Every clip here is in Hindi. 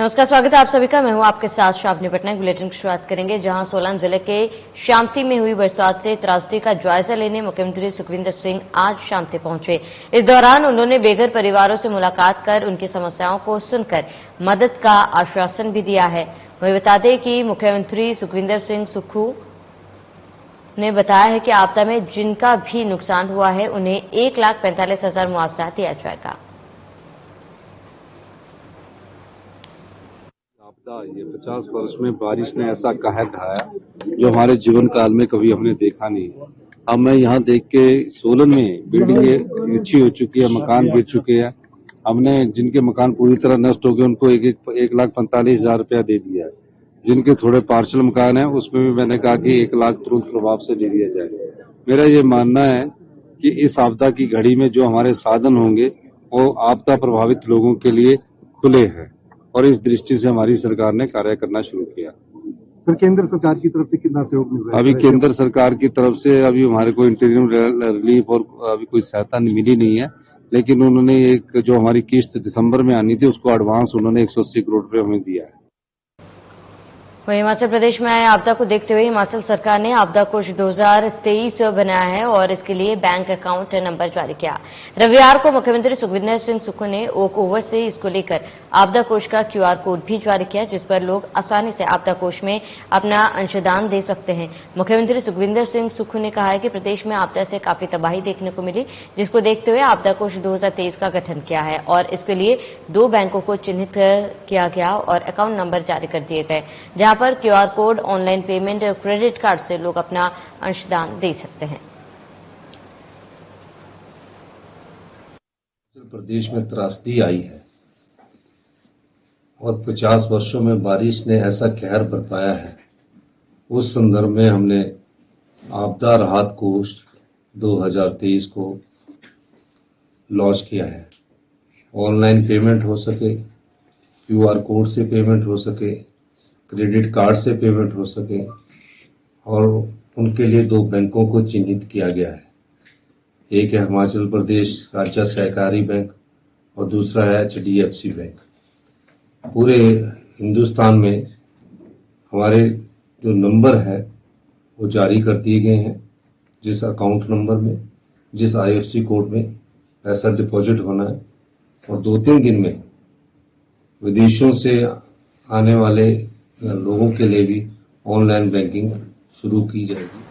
नमस्कार, स्वागत है आप सभी का। मैं हूं आपके साथ शावनी पटनायक। बुलेटिन की शुरुआत करेंगे जहां सोलन जिले के शामती में हुई बरसात से त्रासदी का जायजा लेने मुख्यमंत्री सुखविंदर सिंह आज शामती पहुंचे। इस दौरान उन्होंने बेघर परिवारों से मुलाकात कर उनकी समस्याओं को सुनकर मदद का आश्वासन भी दिया है। वहीं बता दें कि मुख्यमंत्री सुखविंदर सिंह सुक्खू ने बताया है कि आपदा में जिनका भी नुकसान हुआ है उन्हें 1,45,000 मुआवजा दिया जाएगा। आपदा ये 50 वर्ष में बारिश ने ऐसा कहर ढाया जो हमारे जीवन काल में कभी हमने देखा नहीं। हमने यहाँ देख के सोलन में बिल्डिंगें अच्छी हो चुकी है, मकान गिर चुके हैं। हमने जिनके मकान पूरी तरह नष्ट हो गए उनको 1,45,000 रुपया दे दिया है। जिनके थोड़े पार्शल मकान है उसमें भी मैंने कहा कि 1 लाख तुरंत प्रभाव से दे दिया जाए। मेरा ये मानना है कि इस आपदा की घड़ी में जो हमारे साधन होंगे वो आपदा प्रभावित लोगों के लिए खुले हैं और इस दृष्टि से हमारी सरकार ने कार्य करना शुरू किया। सर, केंद्र सरकार की तरफ से कितना सहयोग मिल रहा है? अभी केंद्र सरकार की तरफ से अभी हमारे को इंटीरियम रिलीफ और अभी कोई सहायता मिली नहीं है, लेकिन उन्होंने एक जो हमारी किस्त दिसंबर में आनी थी उसको एडवांस उन्होंने 180 करोड़ रुपये हमें दिया है। वहीं हिमाचल प्रदेश में आए आपदा को देखते हुए हिमाचल सरकार ने आपदा कोष 2023 बनाया है और इसके लिए बैंक अकाउंट नंबर जारी किया। रविवार को मुख्यमंत्री सुखविंदर सिंह सुक्खू ने ओक ओवर से इसको लेकर आपदा कोष का QR कोड भी जारी किया, जिस पर लोग आसानी से आपदा कोष में अपना अंशदान दे सकते हैं। मुख्यमंत्री सुखविंदर सिंह सुक्खू ने कहा है कि प्रदेश में आपदा से काफी तबाही देखने को मिली, जिसको देखते हुए आपदा कोष 2023 का गठन किया है और इसके लिए 2 बैंकों को चिन्हित किया गया और अकाउंट नंबर जारी कर दिए गए, जहां पर QR कोड, ऑनलाइन पेमेंट और क्रेडिट कार्ड से लोग अपना अंशदान दे सकते हैं। प्रदेश में त्रासदी आई है और 50 वर्षों में बारिश ने ऐसा कहर बरपाया है। उस संदर्भ में हमने आपदा राहत कोष 2023 को लॉन्च किया है। ऑनलाइन पेमेंट हो सके, QR कोड से पेमेंट हो सके, क्रेडिट कार्ड से पेमेंट हो सके और उनके लिए 2 बैंकों को चिन्हित किया गया है। एक है हिमाचल प्रदेश राज्य सहकारी बैंक और दूसरा है HDFC बैंक। पूरे हिंदुस्तान में हमारे जो नंबर है वो जारी कर दिए गए हैं, जिस अकाउंट नंबर में, जिस IFSC कोड में पैसा डिपॉजिट होना है और 2-3 दिन में विदेशों से आने वाले लोगों के लिए भी ऑनलाइन बैंकिंग शुरू की जाएगी।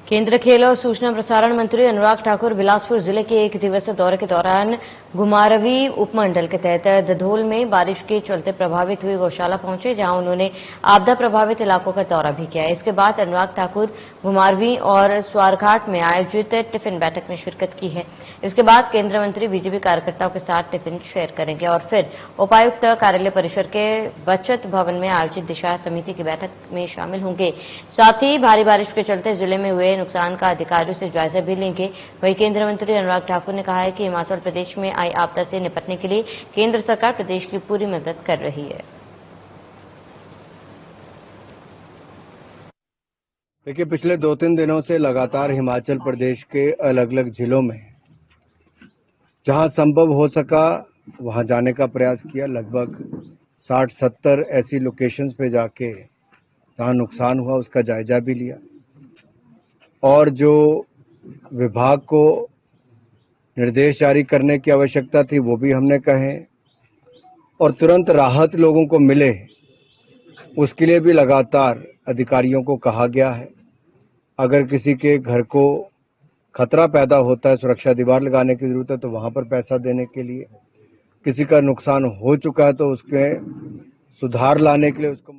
केंद्रीय खेल और सूचना प्रसारण मंत्री अनुराग ठाकुर बिलासपुर जिले के 1 दिवसीय दौरे के दौरान घुमारवी उपमंडल के तहत दधोल में बारिश के चलते प्रभावित हुई गौशाला पहुंचे, जहां उन्होंने आपदा प्रभावित इलाकों का दौरा भी किया। इसके बाद अनुराग ठाकुर घुमारवी और स्वारघाट में आयोजित टिफिन बैठक में शिरकत की है। इसके बाद केंद्रीय मंत्री बीजेपी कार्यकर्ताओं के साथ टिफिन शेयर करेंगे और फिर उपायुक्त कार्यालय परिसर के बचत भवन में आयोजित दिशा समिति की बैठक में शामिल होंगे। साथ ही भारी बारिश के चलते जिले में हुए नुकसान का अधिकारियों से जायजा भी लेंगे। वहीं केंद्रीय मंत्री अनुराग ठाकुर ने कहा है कि हिमाचल प्रदेश में आई आपदा से निपटने के लिए केंद्र सरकार प्रदेश की पूरी मदद कर रही है। देखिए, पिछले 2-3 दिनों से लगातार हिमाचल प्रदेश के अलग अलग जिलों में जहां संभव हो सका वहां जाने का प्रयास किया। लगभग 60-70 ऐसी लोकेशंस पे जाके जहां नुकसान हुआ उसका जायजा भी लिया और जो विभाग को निर्देश जारी करने की आवश्यकता थी वो भी हमने कहे और तुरंत राहत लोगों को मिले उसके लिए भी लगातार अधिकारियों को कहा गया है। अगर किसी के घर को खतरा पैदा होता है, सुरक्षा दीवार लगाने की जरूरत है, तो वहां पर पैसा देने के लिए, किसी का नुकसान हो चुका है तो उसके सुधार लाने के लिए उसको।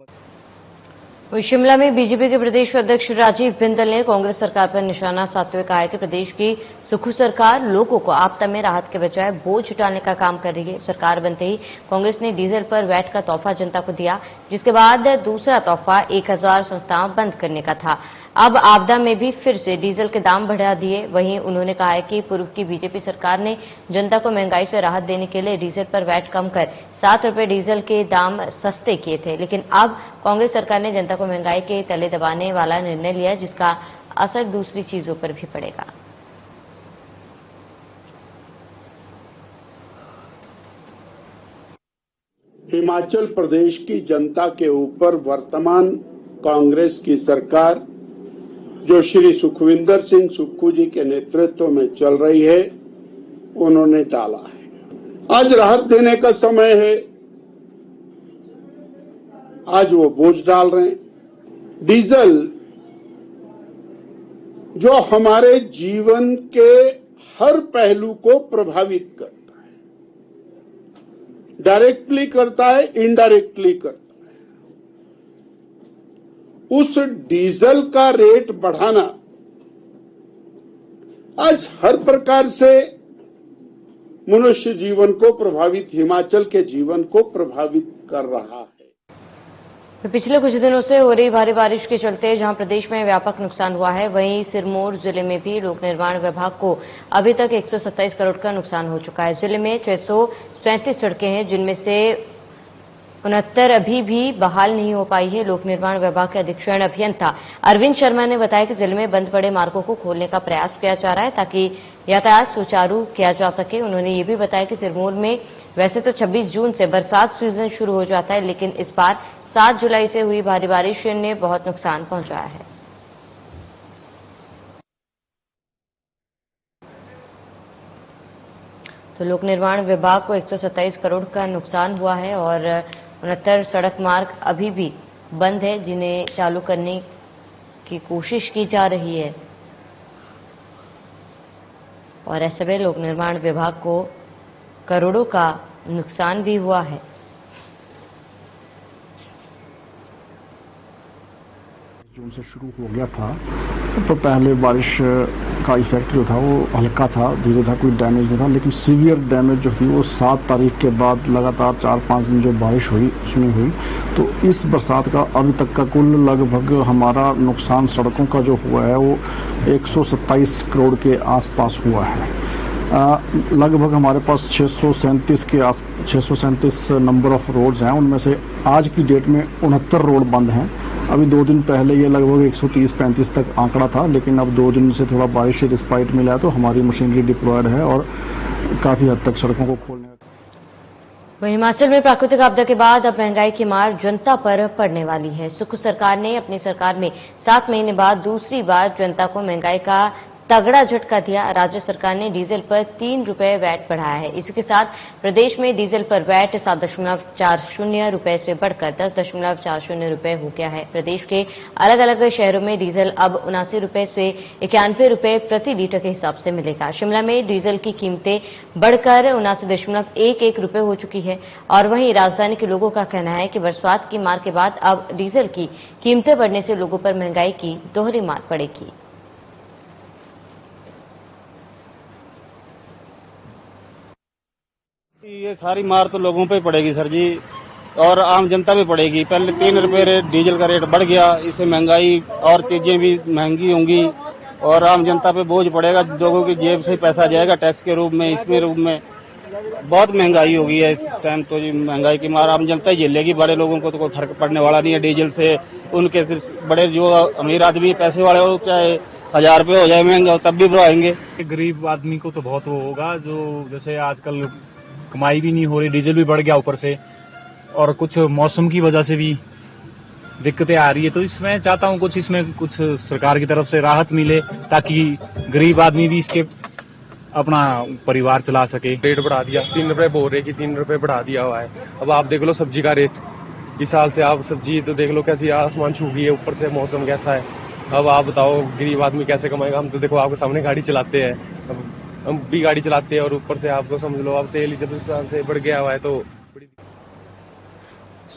वहीं शिमला में बीजेपी के प्रदेश अध्यक्ष राजीव बिंदल ने कांग्रेस सरकार पर निशाना साधते हुए कहा है कि प्रदेश की सुक्खू सरकार लोगों को आपदा में राहत के बजाय बोझ डालने का काम कर रही है। सरकार बनते ही कांग्रेस ने डीजल पर वैट का तोहफा जनता को दिया, जिसके बाद दूसरा तोहफा 1000 संस्थाएं बंद करने का था। अब आपदा में भी फिर से डीजल के दाम बढ़ा दिए। वहीं उन्होंने कहा है कि पूर्व की बीजेपी सरकार ने जनता को महंगाई से राहत देने के लिए डीजल पर वैट कम कर 7 रुपए डीजल के दाम सस्ते किए थे, लेकिन अब कांग्रेस सरकार ने जनता को महंगाई के तले दबाने वाला निर्णय लिया, जिसका असर दूसरी चीजों पर भी पड़ेगा। हिमाचल प्रदेश की जनता के ऊपर वर्तमान कांग्रेस की सरकार, जो श्री सुखविंदर सिंह सुक्खू जी के नेतृत्व में चल रही है, उन्होंने डाला है। आज राहत देने का समय है, आज वो बोझ डाल रहे हैं। डीजल जो हमारे जीवन के हर पहलू को प्रभावित करता है, डायरेक्टली करता है, इनडायरेक्टली करता है, उस डीजल का रेट बढ़ाना आज हर प्रकार से मनुष्य जीवन को प्रभावित, हिमाचल के जीवन को प्रभावित कर रहा है। तो पिछले कुछ दिनों से हो रही भारी बारिश के चलते जहां प्रदेश में व्यापक नुकसान हुआ है, वहीं सिरमौर जिले में भी लोक निर्माण विभाग को अभी तक 127 करोड़ का नुकसान हो चुका है। जिले में 637 सड़कें हैं, जिनमें से 69 अभी भी बहाल नहीं हो पाई है। लोक निर्माण विभाग के अधीक्षण अभियंता अरविंद शर्मा ने बताया कि जिले में बंद पड़े मार्गों को खोलने का प्रयास किया जा रहा है ताकि यातायात सुचारू किया जा सके। उन्होंने ये भी बताया कि सिरमौर में वैसे तो 26 जून से बरसात सीजन शुरू हो जाता है, लेकिन इस बार 7 जुलाई से हुई भारी बारिश ने बहुत नुकसान पहुंचाया है। तो लोक निर्माण विभाग को 127 करोड़ का नुकसान हुआ है और 69 सड़क मार्ग अभी भी बंद है, जिन्हें चालू करने की कोशिश की जा रही है। और ऐसे में लोक निर्माण विभाग को करोड़ों का नुकसान भी हुआ है। जून से शुरू हो गया था, तो पहले बारिश का इफेक्ट जो था वो हल्का था, धीरे था, कोई डैमेज नहीं था, लेकिन सीवियर डैमेज जो थी वो 7 तारीख के बाद लगातार 4-5 दिन जो बारिश हुई उसमें हुई। तो इस बरसात का अभी तक का कुल लगभग हमारा नुकसान सड़कों का जो हुआ है वो 127 करोड़ के आसपास हुआ है। लगभग हमारे पास 637 नंबर ऑफ रोड्स हैं, उनमें से आज की डेट में 69 रोड बंद हैं। अभी 2 दिन पहले ये लगभग 130-135 तक आंकड़ा था, लेकिन अब 2 दिन से थोड़ा बारिश से रिस्पाइट मिला है, तो हमारी मशीनरी डिप्लॉयड है और काफी हद तक सड़कों को खोलने। वहीं हिमाचल में प्राकृतिक आपदा के बाद अब महंगाई की मार जनता पर पड़ने वाली है। सुख सरकार ने अपनी सरकार में 7 महीने बाद दूसरी बार जनता को महंगाई का तगड़ा झटका दिया। राज्य सरकार ने डीजल पर 3 रुपए वैट बढ़ाया है। इसी साथ प्रदेश में डीजल पर वैट 7.40 रुपए से बढ़कर 10.40 रुपए हो गया है। प्रदेश के अलग अलग शहरों में डीजल अब 79 रुपए से 91 रुपए प्रति लीटर के हिसाब से मिलेगा। शिमला में डीजल की कीमतें बढ़कर 79.11 रुपए हो चुकी है और वहीं राजधानी के लोगों का कहना है कि बरसात की मार के बाद अब डीजल की कीमतें बढ़ने से लोगों पर महंगाई की दोहरी मार पड़ेगी। ये सारी मार तो लोगों पे पड़ेगी सर जी, और आम जनता पे पड़ेगी। पहले 3 रुपए डीजल का रेट बढ़ गया, इससे महंगाई और चीजें भी महंगी होंगी और आम जनता पे बोझ पड़ेगा। लोगों की जेब से पैसा जाएगा टैक्स के रूप में, इसमें रूप में बहुत महंगाई हो गई है इस टाइम। तो जी महंगाई की मार आम जनता ही झेलेगी, बड़े लोगों को तो कोई फर्क पड़ने वाला नहीं है डीजल से। उनके सिर्फ बड़े जो अमीर आदमी पैसे वाले हो, चाहे 1000 रुपये हो जाए महंगा तब भी बढ़ाएंगे। गरीब आदमी को तो बहुत वो होगा, जो जैसे आजकल कमाई भी नहीं हो रही, डीजल भी बढ़ गया ऊपर से, और कुछ मौसम की वजह से भी दिक्कतें आ रही है। तो इसमें चाहता हूँ इसमें कुछ सरकार की तरफ से राहत मिले ताकि गरीब आदमी भी इसके अपना परिवार चला सके। रेट बढ़ा दिया, 3 रुपए बोल रहे कि 3 रुपए बढ़ा दिया हुआ है। अब आप देख लो सब्जी का रेट, इस साल से आप सब्जी तो देख लो कैसी आसमान छू गई है, ऊपर से मौसम कैसा है। अब आप बताओ गरीब आदमी कैसे कमाएगा। हम तो देखो आपके सामने गाड़ी चलाते हैं, हम भी गाड़ी चलाते हैं और ऊपर से आपको समझ लो अब तेल जब इस साल से बढ़ गया हुआ है तो।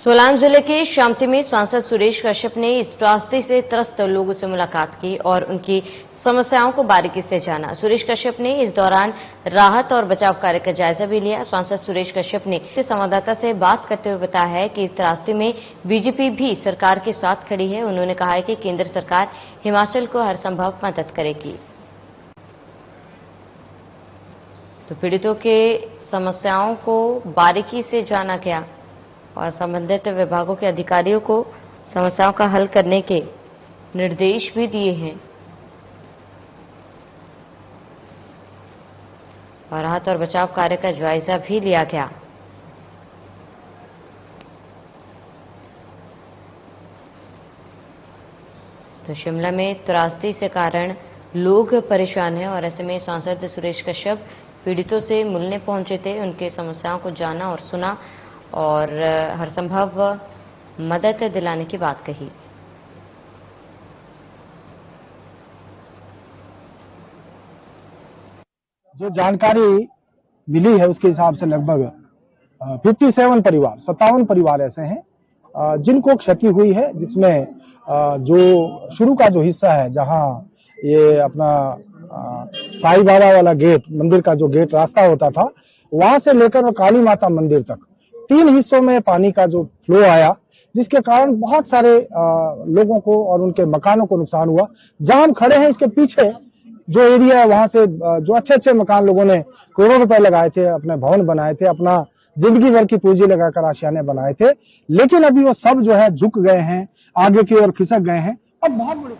सोलान जिले के शामती में सांसद सुरेश कश्यप ने इस त्रासदी से त्रस्त लोगों से मुलाकात की और उनकी समस्याओं को बारीकी से जाना। सुरेश कश्यप ने इस दौरान राहत और बचाव कार्य का जायजा भी लिया। सांसद सुरेश कश्यप ने संवाददाता से बात करते हुए बताया है कि इस त्रासदी में बीजेपी भी सरकार के साथ खड़ी है। उन्होंने कहा है कि केंद्र सरकार हिमाचल को हर संभव मदद करेगी। तो पीड़ितों के समस्याओं को बारीकी से जाना गया और संबंधित विभागों के अधिकारियों को समस्याओं का हल करने के निर्देश भी दिए हैं और राहत और बचाव कार्य का जायजा भी लिया गया। तो शिमला में त्रासदी से कारण लोग परेशान हैं और ऐसे में सांसद सुरेश कश्यप पीड़ितों से मिलने पहुंचे थे, उनकी समस्याओं को जाना और सुना और हर संभव मदद दिलाने की बात कही। जो जानकारी मिली है उसके हिसाब से लगभग 57 परिवार ऐसे हैं जिनको क्षति हुई है, जिसमें जो शुरू का जो हिस्सा है जहां ये अपना साईं बाबा वाला गेट, मंदिर का जो गेट रास्ता होता था, वहां से लेकर काली माता मंदिर तक 3 हिस्सों में पानी का जो फ्लो आया, जिसके कारण बहुत सारे लोगों को और उनके मकानों को नुकसान हुआ। जहां हम खड़े हैं इसके पीछे जो एरिया है, वहां से जो अच्छे मकान लोगों ने करोड़ों रुपए लगाए थे, अपने भवन बनाए थे, अपना जिंदगी भर की पूंजी लगाकर आशियाने बनाए थे, लेकिन अभी वो सब जो है झुक गए हैं, आगे की ओर खिसक गए हैं। अब बहुत बड़ी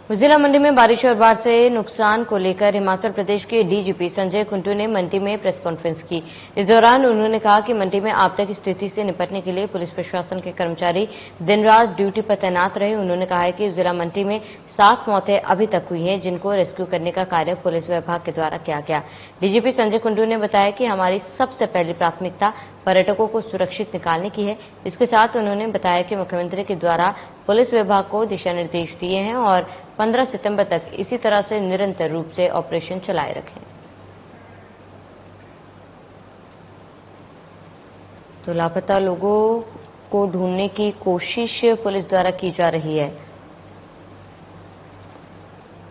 जिला मंडी में बारिश और बाढ़ से नुकसान को लेकर हिमाचल प्रदेश के डीजीपी संजय कुंडू ने मंडी में प्रेस कॉन्फ्रेंस की। इस दौरान उन्होंने कहा कि मंडी में आपदा की स्थिति से निपटने के लिए पुलिस प्रशासन के कर्मचारी दिन रात ड्यूटी पर तैनात रहे। उन्होंने कहा है कि जिला मंडी में 7 मौतें अभी तक हुई हैं, जिनको रेस्क्यू करने का कार्य पुलिस विभाग के द्वारा किया गया। डीजीपी संजय कुंडू ने बताया कि हमारी सबसे पहली प्राथमिकता पर्यटकों को सुरक्षित निकालने की है। इसके साथ उन्होंने बताया कि मुख्यमंत्री के द्वारा पुलिस विभाग को दिशा निर्देश दिए हैं और 15 सितंबर तक इसी तरह से निरंतर रूप से ऑपरेशन चलाए रखें। तो लापता लोगों को ढूंढने की कोशिश पुलिस द्वारा की जा रही है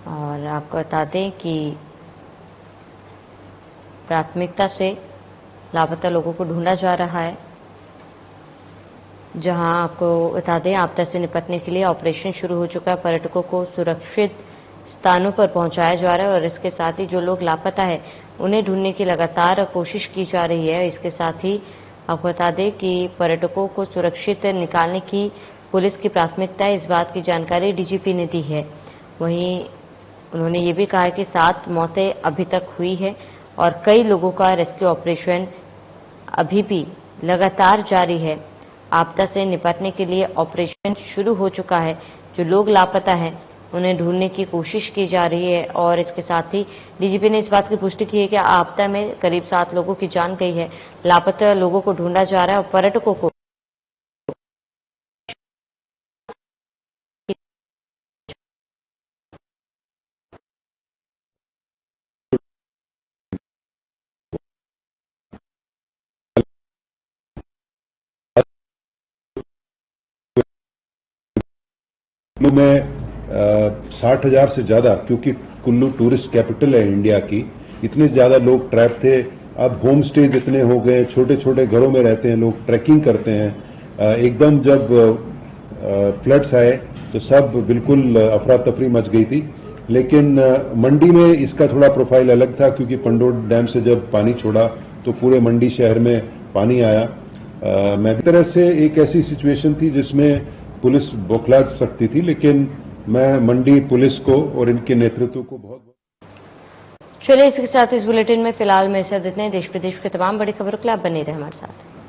और आपको बता दें कि प्राथमिकता से लापता लोगों को ढूंढा जा रहा है। जहां आपको बता दें आपदा से निपटने के लिए ऑपरेशन शुरू हो चुका है, पर्यटकों को सुरक्षित स्थानों पर पहुंचाया जा रहा है और इसके साथ ही जो लोग लापता है उन्हें ढूंढने की लगातार कोशिश की जा रही है। इसके साथ ही आपको बता दें कि पर्यटकों को सुरक्षित निकालने की पुलिस की प्राथमिकता है, इस बात की जानकारी डीजीपी ने दी है। वहीं उन्होंने ये भी कहा कि 7 मौतें अभी तक हुई है और कई लोगों का रेस्क्यू ऑपरेशन अभी भी लगातार जारी है। आपदा से निपटने के लिए ऑपरेशन शुरू हो चुका है। जो लोग लापता हैं उन्हें ढूंढने की कोशिश की जा रही है और इसके साथ ही डीजीपी ने इस बात की पुष्टि की है कि आपदा में करीब 7 लोगों की जान गई है। लापता लोगों को ढूंढा जा रहा है और पर्यटकों को कुल्लू में 60,000 से ज्यादा, क्योंकि कुल्लू टूरिस्ट कैपिटल है इंडिया की, इतने ज्यादा लोग ट्रैप थे। अब होम स्टेज इतने हो गए, छोटे छोटे घरों में रहते हैं लोग, ट्रैकिंग करते हैं। एकदम जब फ्लड्स आए तो सब बिल्कुल अफरा तफरी मच गई थी। लेकिन मंडी में इसका थोड़ा प्रोफाइल अलग था, क्योंकि पंडोर डैम से जब पानी छोड़ा तो पूरे मंडी शहर में पानी आया। मैं भी तरह से एक ऐसी सिचुएशन थी जिसमें पुलिस बौखला सकती थी, लेकिन मैं मंडी पुलिस को और इनके नेतृत्व को बहुत। चलिए इसके साथ इस बुलेटिन में फिलहाल मेरे साथ इतने। देश प्रदेश के तमाम बड़ी खबरों के लिए आप बने रहे हमारे साथ।